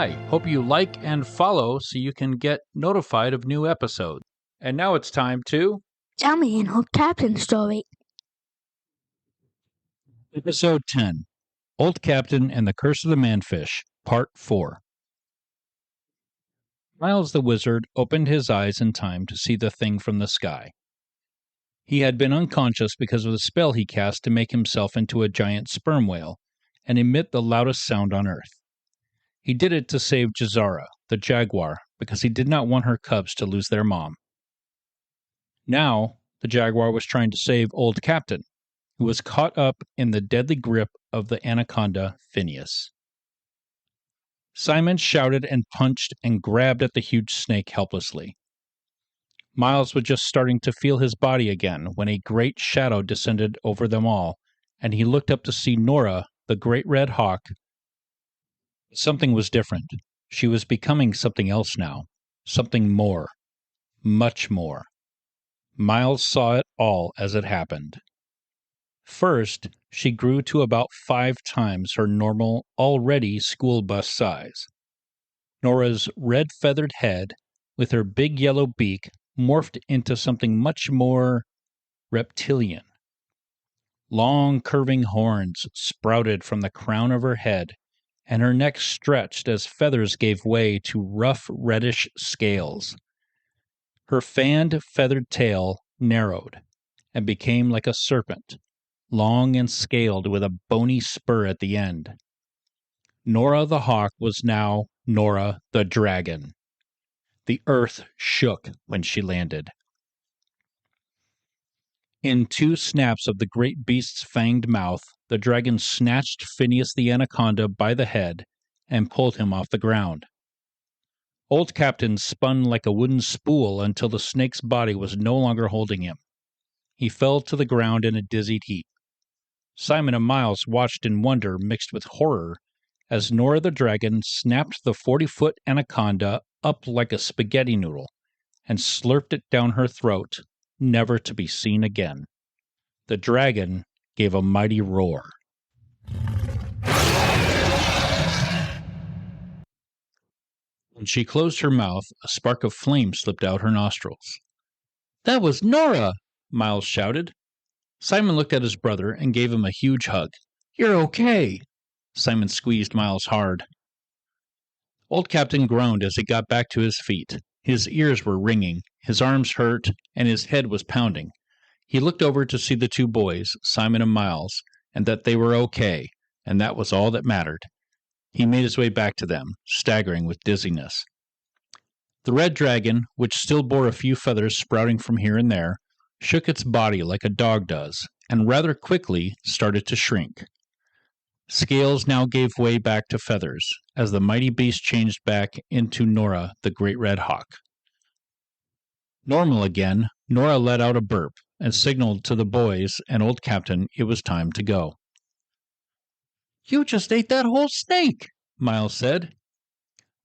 Hi, hope you like and follow so you can get notified of new episodes. And now it's time to Tell me an old captain story. Episode 10, Old Captain and the Curse of the Manfish, Part 4. Miles the Wizard opened his eyes in time to see the thing from the sky. He had been unconscious because of the spell he cast to make himself into a giant sperm whale and emit the loudest sound on Earth. He did it to save Jazara, the jaguar, because he did not want her cubs to lose their mom. Now, the jaguar was trying to save Old Captain, who was caught up in the deadly grip of the anaconda Phineas. Simon shouted and punched and grabbed at the huge snake helplessly. Miles was just starting to feel his body again when a great shadow descended over them all, and he looked up to see Nora, the great red hawk. Something was different. She was becoming something else now. Something more. Much more. Miles saw it all as it happened. First, she grew to about 5 times her normal, already school bus size. Nora's red feathered head, with her big yellow beak, morphed into something much more reptilian. Long curving horns sprouted from the crown of her head, and her neck stretched as feathers gave way to rough reddish scales. Her fanned feathered tail narrowed and became like a serpent, long and scaled with a bony spur at the end. Nora the hawk was now Nora the dragon. The earth shook when she landed. In 2 snaps of the great beast's fanged mouth, the dragon snatched Phineas the anaconda by the head and pulled him off the ground. Old Captain spun like a wooden spool until the snake's body was no longer holding him. He fell to the ground in a dizzied heap. Simon and Miles watched in wonder mixed with horror as Nora the dragon snapped the 40-foot anaconda up like a spaghetti noodle and slurped it down her throat, never to be seen again. The dragon gave a mighty roar. When she closed her mouth, a spark of flame slipped out her nostrils. "That was Nora!" Miles shouted. Simon looked at his brother and gave him a huge hug. "You're okay!" Simon squeezed Miles hard. Old Captain groaned as he got back to his feet. His ears were ringing, his arms hurt, and his head was pounding. He looked over to see the 2 boys, Simon and Miles, and that they were okay, and that was all that mattered. He made his way back to them, staggering with dizziness. The red dragon, which still bore a few feathers sprouting from here and there, shook its body like a dog does, and rather quickly started to shrink. Scales now gave way back to feathers, as the mighty beast changed back into Nora, the great red hawk. Normal again, Nora let out a burp and signaled to the boys and Old Captain it was time to go. "You just ate that whole snake," Miles said.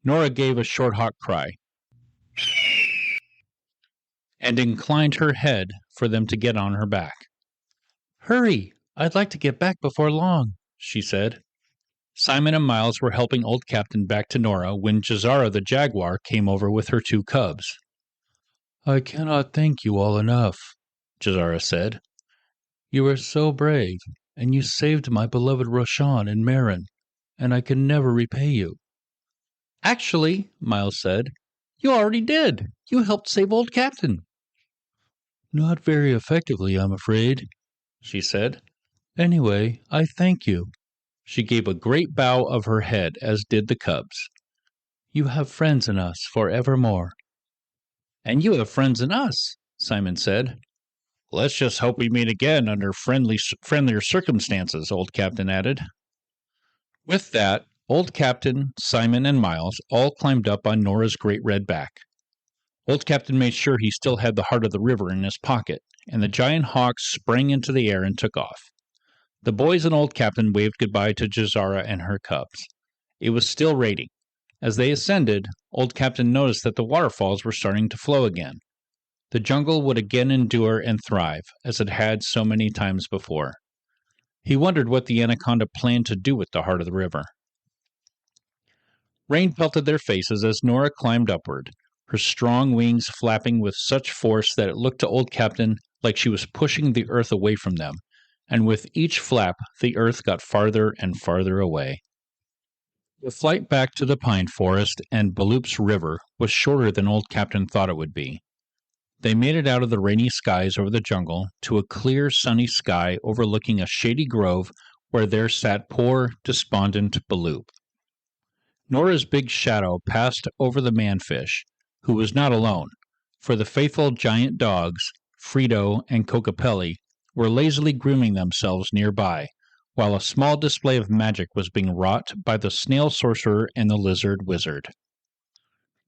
Nora gave a short hawk cry and inclined her head for them to get on her back. "Hurry, I'd like to get back before long," she said. Simon and Miles were helping Old Captain back to Nora when Jazara the jaguar came over with her 2 cubs. "I cannot thank you all enough," Jazara said. "You were so brave, and you saved my beloved Roshan and Marin, and I can never repay you." "Actually," Miles said, "you already did. You helped save Old Captain." "Not very effectively, I'm afraid," she said. "Anyway, I thank you." She gave a great bow of her head, as did the cubs. "You have friends in us forevermore." "And you have friends in us," Simon said. "Let's just hope we meet again under friendlier circumstances," Old Captain added. With that, Old Captain, Simon, and Miles all climbed up on Nora's great red back. Old Captain made sure he still had the heart of the river in his pocket, and the giant hawk sprang into the air and took off. The boys and Old Captain waved goodbye to Jazara and her cubs. It was still raining. As they ascended, Old Captain noticed that the waterfalls were starting to flow again. The jungle would again endure and thrive, as it had so many times before. He wondered what the anaconda planned to do with the heart of the river. Rain pelted their faces as Nora climbed upward, her strong wings flapping with such force that it looked to Old Captain like she was pushing the earth away from them, and with each flap the earth got farther and farther away. The flight back to the pine forest and Balloop's river was shorter than Old Captain thought it would be. They made it out of the rainy skies over the jungle to a clear, sunny sky overlooking a shady grove where there sat poor, despondent Balloop. Nora's big shadow passed over the manfish, who was not alone, for the faithful giant dogs, Frito and Cocopelli, were lazily grooming themselves nearby, while a small display of magic was being wrought by the snail sorcerer and the lizard wizard.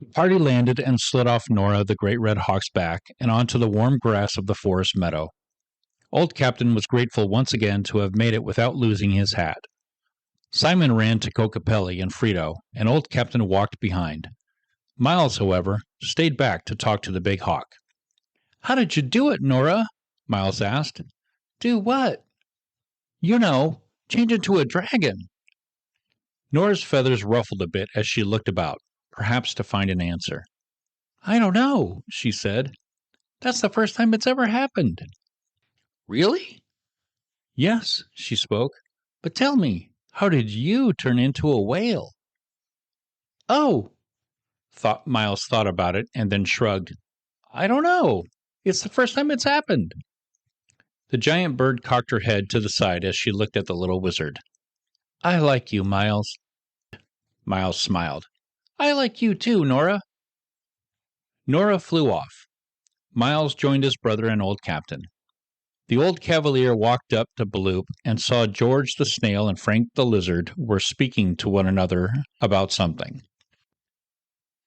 The party landed and slid off Nora the great red hawk's back and onto the warm grass of the forest meadow. Old Captain was grateful once again to have made it without losing his hat. Simon ran to Cocopelli and Frito, and Old Captain walked behind. Miles, however, stayed back to talk to the big hawk. "How did you do it, Nora?" Miles asked. "Do what?" "You know, change into a dragon." Nora's feathers ruffled a bit as she looked about, perhaps to find an answer. "I don't know," she said. "That's the first time it's ever happened." "Really?" "Yes," she spoke. "But tell me, how did you turn into a whale?" "Oh!" Miles thought about it and then shrugged. "I don't know. It's the first time it's happened." The giant bird cocked her head to the side as she looked at the little wizard. "I like you, Miles." Miles smiled. "I like you too, Nora." Nora flew off. Miles joined his brother and Old Captain. The old cavalier walked up to Balloop and saw George the snail and Frank the lizard were speaking to one another about something,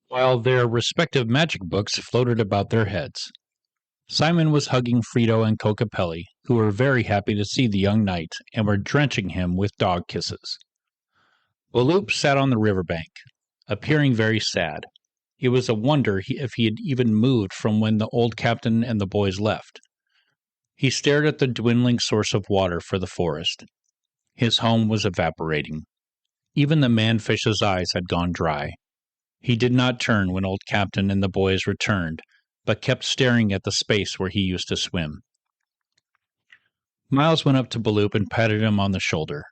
while their respective magic books floated about their heads. Simon was hugging Frito and Cocopelli, who were very happy to see the young knight and were drenching him with dog kisses. Balloop sat on the riverbank, appearing very sad. It was a wonder if he had even moved from when the old captain and the boys left. He stared at the dwindling source of water for the forest. His home was evaporating. Even the manfish's eyes had gone dry. He did not turn when Old Captain and the boys returned, but kept staring at the space where he used to swim. Miles went up to Balloop and patted him on the shoulder.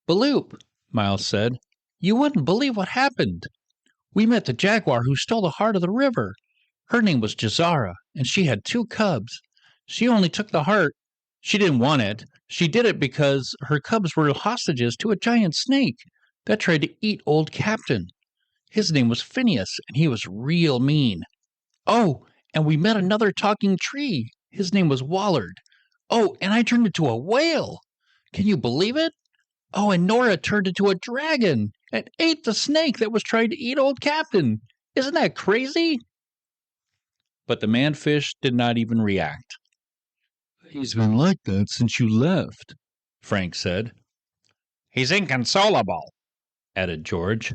"Balloop," Miles said, "you wouldn't believe what happened. We met the jaguar who stole the heart of the river. Her name was Jazara, and she had 2 cubs. She only took the heart. She didn't want it. She did it because her cubs were hostages to a giant snake that tried to eat Old Captain. His name was Phineas, and he was real mean. Oh, and we met another talking tree. His name was Wallard. Oh, and I turned into a whale. Can you believe it? Oh, and Nora turned into a dragon and ate the snake that was trying to eat Old Captain. Isn't that crazy?" But the manfish did not even react. "He's been like that since you left," Frank said. "He's inconsolable," added George.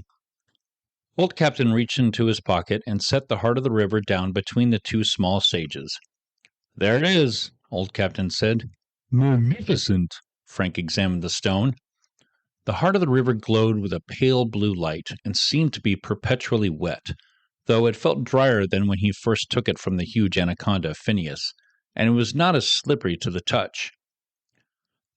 Old Captain reached into his pocket and set the heart of the river down between the 2 small sages. "There it is," Old Captain said. "Magnificent." Frank examined the stone. The heart of the river glowed with a pale blue light and seemed to be perpetually wet, though it felt drier than when he first took it from the huge anaconda Phineas, and it was not as slippery to the touch.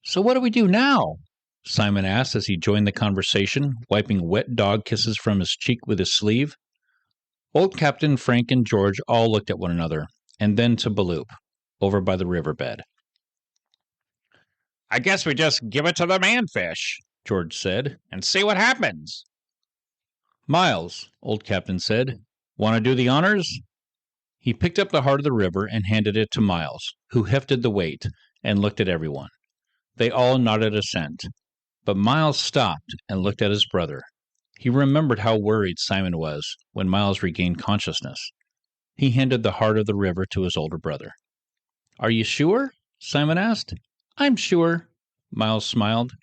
"So what do we do now?" Simon asked as he joined the conversation, wiping wet dog kisses from his cheek with his sleeve. Old Captain, Frank, and George all looked at one another, and then to Balloop, over by the riverbed. "I guess we just give it to the manfish," George said, "and see what happens." "Miles," Old Captain said, "want to do the honors?" He picked up the heart of the river and handed it to Miles, who hefted the weight, and looked at everyone. They all nodded assent. But Miles stopped and looked at his brother. He remembered how worried Simon was when Miles regained consciousness. He handed the heart of the river to his older brother. "Are you sure?" Simon asked. "I'm sure," Miles smiled.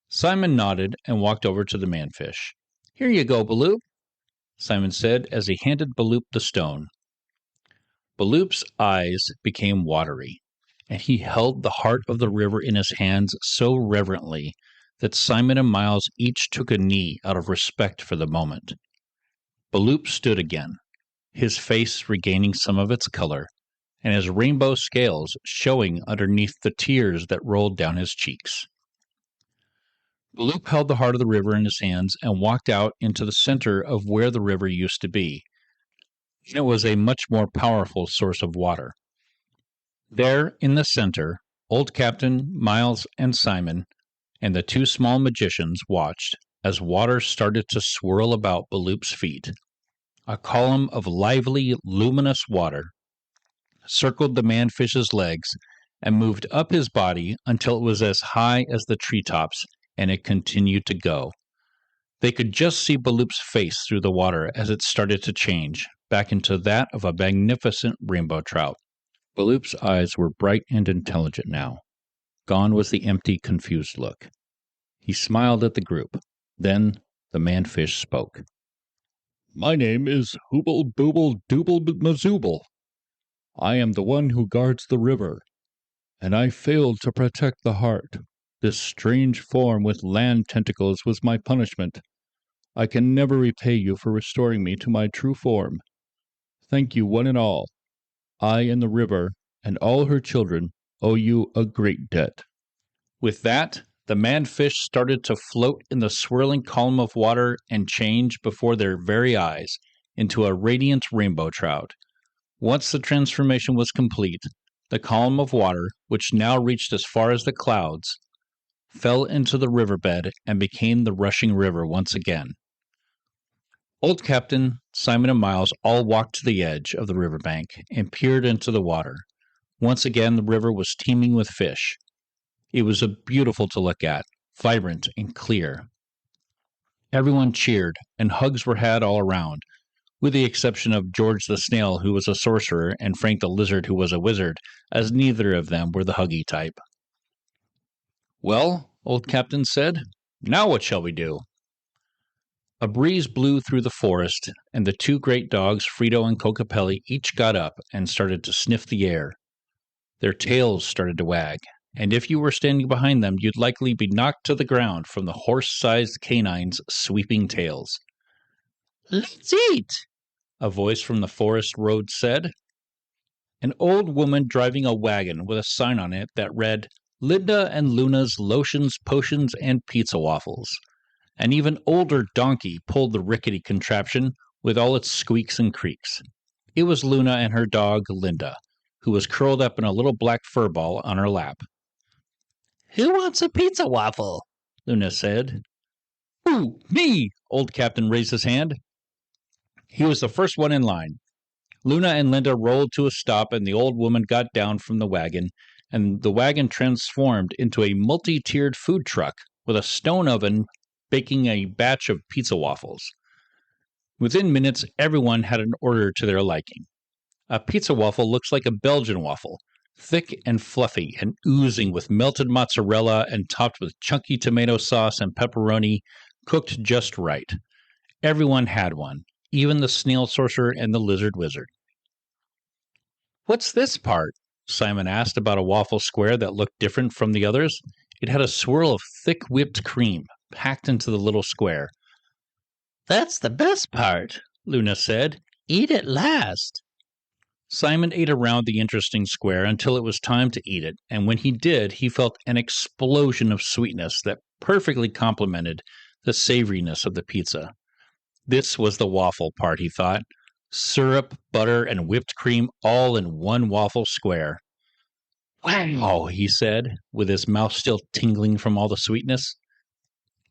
Simon nodded and walked over to the manfish. "Here you go, Balloop," Simon said as he handed Balloop the stone. Balloop's eyes became watery, and he held the heart of the river in his hands so reverently that Simon and Miles each took a knee out of respect for the moment. Baloo stood again, his face regaining some of its color, and his rainbow scales showing underneath the tears that rolled down his cheeks. Baloo held the heart of the river in his hands and walked out into the center of where the river used to be. It was a much more powerful source of water. There, in the center, Old Captain, Miles, and Simon, and the two small magicians watched as water started to swirl about Baloo's feet. A column of lively, luminous water circled the man-fish's legs and moved up his body until it was as high as the treetops, and it continued to go. They could just see Baloo's face through the water as it started to change, back into that of a magnificent rainbow trout. Baloo's eyes were bright and intelligent now. Gone was the empty, confused look. He smiled at the group. Then the man-fish spoke. "My name is Hooble Booble Dooble Mazooble. I am the one who guards the river, and I failed to protect the heart. This strange form with land tentacles was my punishment. I can never repay you for restoring me to my true form. Thank you, one and all. I and the river, and all her children, owe you a great debt." With that, the man-fish started to float in the swirling column of water and change before their very eyes into a radiant rainbow trout. Once the transformation was complete, the column of water, which now reached as far as the clouds, fell into the riverbed and became the rushing river once again. Old Captain, Simon, and Miles all walked to the edge of the riverbank and peered into the water. Once again, the river was teeming with fish. It was beautiful to look at, vibrant and clear. Everyone cheered, and hugs were had all around, with the exception of George the Snail, who was a sorcerer, and Frank the Lizard, who was a wizard, as neither of them were the huggy type. "Well," Old Captain said, "now what shall we do?" A breeze blew through the forest, and the two great dogs, Frito and Cocopelli, each got up and started to sniff the air. Their tails started to wag, and if you were standing behind them, you'd likely be knocked to the ground from the horse-sized canines' sweeping tails. "Let's eat," a voice from the forest road said. An old woman driving a wagon with a sign on it that read, "Linda and Luna's Lotions, Potions, and Pizza Waffles." An even older donkey pulled the rickety contraption with all its squeaks and creaks. It was Luna and her dog, Linda, who was curled up in a little black fur ball on her lap. "Who wants a pizza waffle?" Luna said. "Ooh, me!" Old Captain raised his hand. He was the first one in line. Luna and Linda rolled to a stop, and the old woman got down from the wagon, and the wagon transformed into a multi-tiered food truck with a stone oven baking a batch of pizza waffles. Within minutes, everyone had an order to their liking. A pizza waffle looks like a Belgian waffle, thick and fluffy and oozing with melted mozzarella and topped with chunky tomato sauce and pepperoni, cooked just right. Everyone had one, even the snail sorcerer and the lizard wizard. "What's this part?" Simon asked about a waffle square that looked different from the others. It had a swirl of thick whipped cream packed into the little square. "That's the best part," Luna said. "Eat it last." Simon ate around the interesting square until it was time to eat it, and when he did, he felt an explosion of sweetness that perfectly complemented the savoriness of the pizza. This was the waffle part, he thought. Syrup, butter, and whipped cream all in one waffle square. "Wow," he said, with his mouth still tingling from all the sweetness.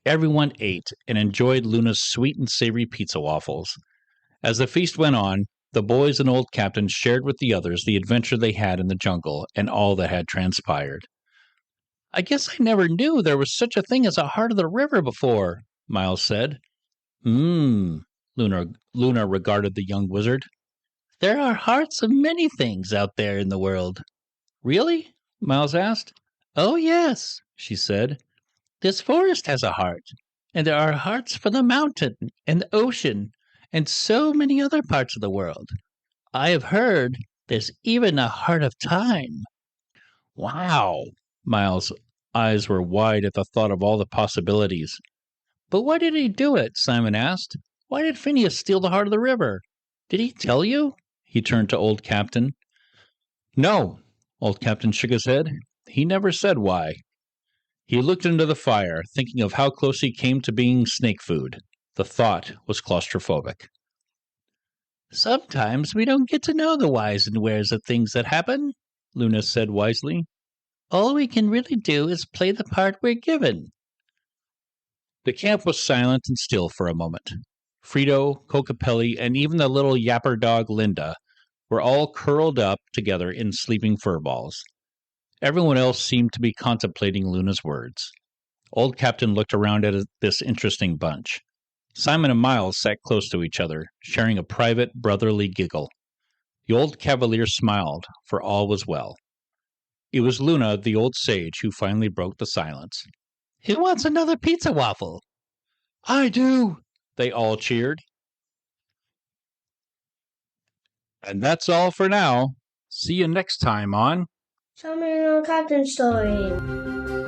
Everyone ate and enjoyed Luna's sweet and savory pizza waffles. As the feast went on, the boys and Old Captain shared with the others the adventure they had in the jungle and all that had transpired. "I guess I never knew there was such a thing as a heart of the river before," Miles said. Luna regarded the young wizard. "There are hearts of many things out there in the world." "Really?" Miles asked. "Oh, yes," she said. "This forest has a heart, and there are hearts for the mountain and the ocean and so many other parts of the world. I have heard there's even a heart of time." "Wow!" Miles' eyes were wide at the thought of all the possibilities. "But why did he do it?" Simon asked. "Why did Phineas steal the heart of the river? Did he tell you?" He turned to Old Captain. "No." Old Captain shook his head. "He never said why." He looked into the fire, thinking of how close he came to being snake food. The thought was claustrophobic. "Sometimes we don't get to know the whys and wheres of things that happen," Luna said wisely. "All we can really do is play the part we're given." The camp was silent and still for a moment. Frito, Cocopelli, and even the little yapper dog Linda were all curled up together in sleeping furballs. Everyone else seemed to be contemplating Luna's words. Old Captain looked around at this interesting bunch. Simon and Miles sat close to each other, sharing a private, brotherly giggle. The old Cavalier smiled, for all was well. It was Luna, the old sage, who finally broke the silence. "Who wants another pizza waffle?" "I do!" they all cheered. And that's all for now. See you next time on Simon and Old Captain Story.